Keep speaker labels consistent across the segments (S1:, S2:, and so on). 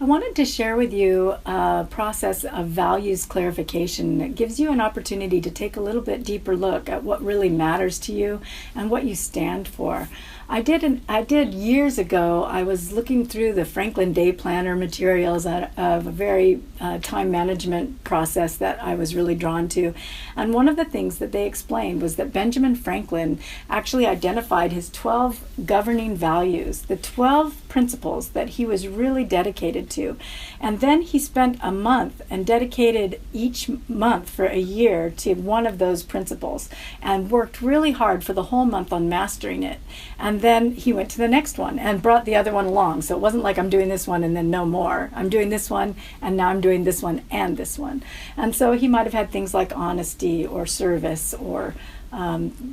S1: I wanted to share with you a process of values clarification that gives you an opportunity to take a little bit deeper look at what really matters to you and what you stand for. I did years ago. I was looking through the Franklin Day Planner materials of a very time management process that I was really drawn to. And one of the things that they explained was that Benjamin Franklin actually identified his 12 governing values, the 12 principles that he was really dedicated to. And then he spent a month and dedicated each month for a year to one of those principles and worked really hard for the whole month on mastering it. And then he went to the next one and brought the other one along. So it wasn't like I'm doing this one and then no more. I'm doing this one and now I'm doing this one and this one. And so he might have had things like honesty or service or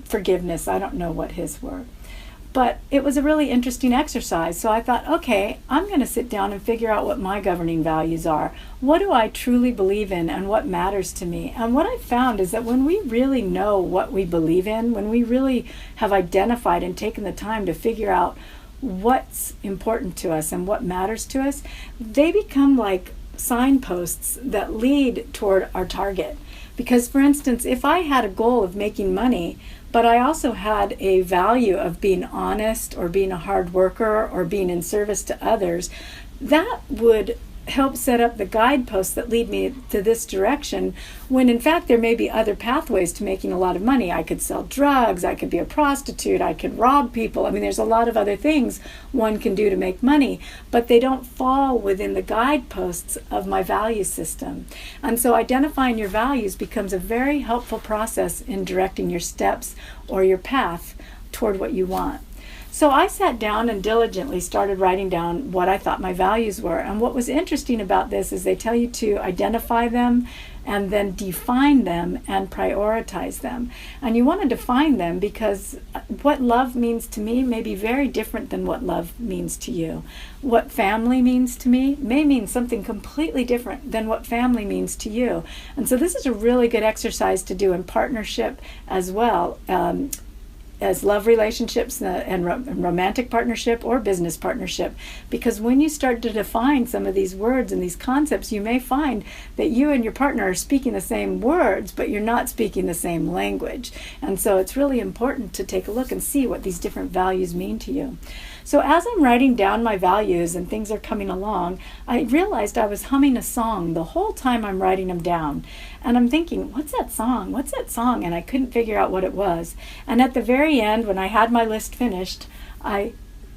S1: forgiveness. I don't know what his were. But it was a really interesting exercise. So I thought, okay, I'm going to sit down and figure out what my governing values are. What do I truly believe in and what matters to me? And what I found is that when we really know what we believe in, when we really have identified and taken the time to figure out what's important to us and what matters to us, they become like signposts that lead toward our target. Because, for instance, if I had a goal of making money, but I also had a value of being honest or being a hard worker or being in service to others, that would help set up the guideposts that lead me to this direction, when in fact there may be other pathways to making a lot of money. I could sell drugs, I could be a prostitute, I could rob people. I mean, there's a lot of other things one can do to make money, but they don't fall within the guideposts of my value system. And so identifying your values becomes a very helpful process in directing your steps or your path toward what you want. So I sat down and diligently started writing down what I thought my values were. And what was interesting about this is they tell you to identify them and then define them and prioritize them. And you want to define them because what love means to me may be very different than what love means to you. What family means to me may mean something completely different than what family means to you. And so this is a really good exercise to do in partnership as well. As love relationships and romantic partnership or business partnership. Because when you start to define some of these words and these concepts, you may find that you and your partner are speaking the same words, but you're not speaking the same language. And so it's really important to take a look and see what these different values mean to you. So as I'm writing down my values and things are coming along, I realized I was humming a song the whole time I'm writing them down. And I'm thinking, what's that song? What's that song? And I couldn't figure out what it was. And at the very end, when I had my list finished, I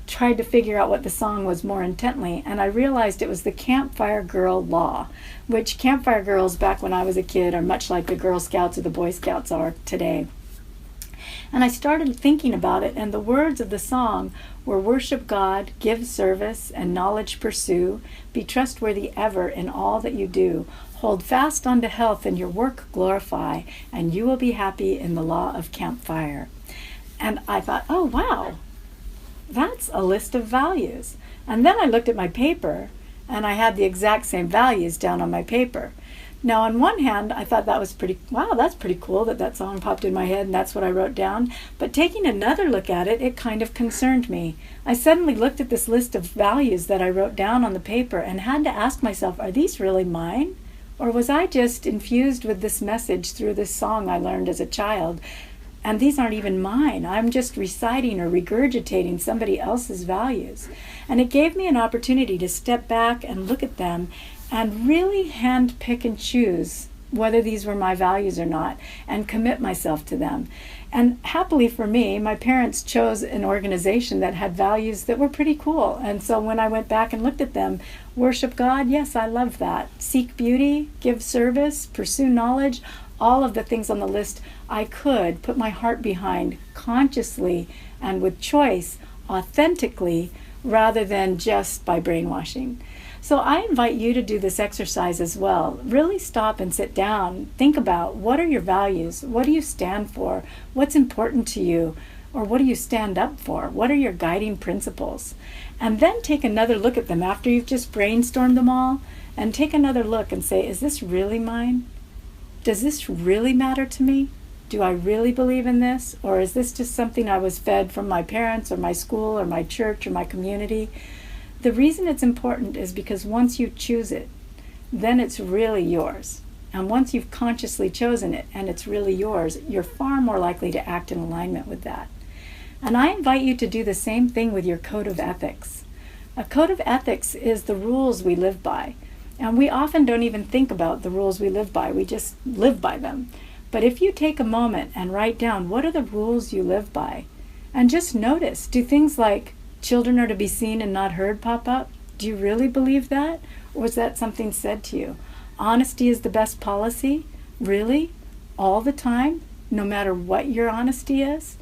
S1: tried to figure out what the song was more intently, and I realized it was the Campfire Girl Law, which Campfire Girls back when I was a kid are much like the Girl Scouts or the Boy Scouts are today. And I started thinking about it, and the words of the song were worship God, give service, and knowledge pursue, be trustworthy ever in all that you do, hold fast unto health and your work glorify, and you will be happy in the law of campfire. And I thought, oh wow, that's a list of values. And then I looked at my paper, and I had the exact same values down on my paper. Now, on one hand, I thought that was that's pretty cool that song popped in my head and that's what I wrote down. But taking another look at it, it kind of concerned me. I suddenly looked at this list of values that I wrote down on the paper and had to ask myself, are these really mine? Or was I just infused with this message through this song I learned as a child? And these aren't even mine. I'm just reciting or regurgitating somebody else's values. And it gave me an opportunity to step back and look at them and really hand pick and choose whether these were my values or not, and commit myself to them. And happily for me, my parents chose an organization that had values that were pretty cool. And so when I went back and looked at them, worship God, yes, I love that. Seek beauty, give service, pursue knowledge, all of the things on the list I could put my heart behind consciously and with choice, authentically, rather than just by brainwashing. So I invite you to do this exercise as well. Really stop and sit down. Think about, what are your values? What do you stand for? What's important to you? Or what do you stand up for? What are your guiding principles? And then take another look at them after you've just brainstormed them all, and take another look and say, is this really mine? Does this really matter to me? Do I really believe in this? Or is this just something I was fed from my parents or my school or my church or my community? The reason it's important is because once you choose it, then it's really yours. And once you've consciously chosen it and it's really yours, you're far more likely to act in alignment with that. And I invite you to do the same thing with your code of ethics. A code of ethics is the rules we live by. And we often don't even think about the rules we live by. We just live by them. But if you take a moment and write down what are the rules you live by, and just notice, do things like children are to be seen and not heard pop up? Do you really believe that? Or was that something said to you? Honesty is the best policy? Really? All the time? No matter what your honesty is?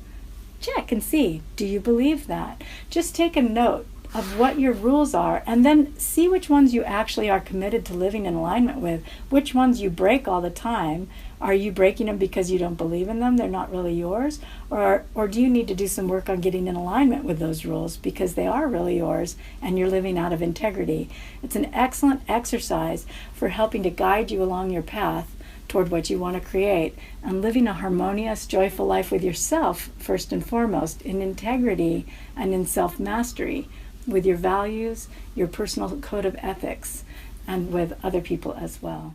S1: Check and see, do you believe that? Just take a note of what your rules are and then see which ones you actually are committed to living in alignment with, which ones you break all the time. Are you breaking them because you don't believe in them? They're not really yours? Or do you need to do some work on getting in alignment with those rules because they are really yours and you're living out of integrity? It's an excellent exercise for helping to guide you along your path toward what you want to create and living a harmonious, joyful life with yourself, first and foremost, in integrity and in self-mastery, with your values, your personal code of ethics, and with other people as well.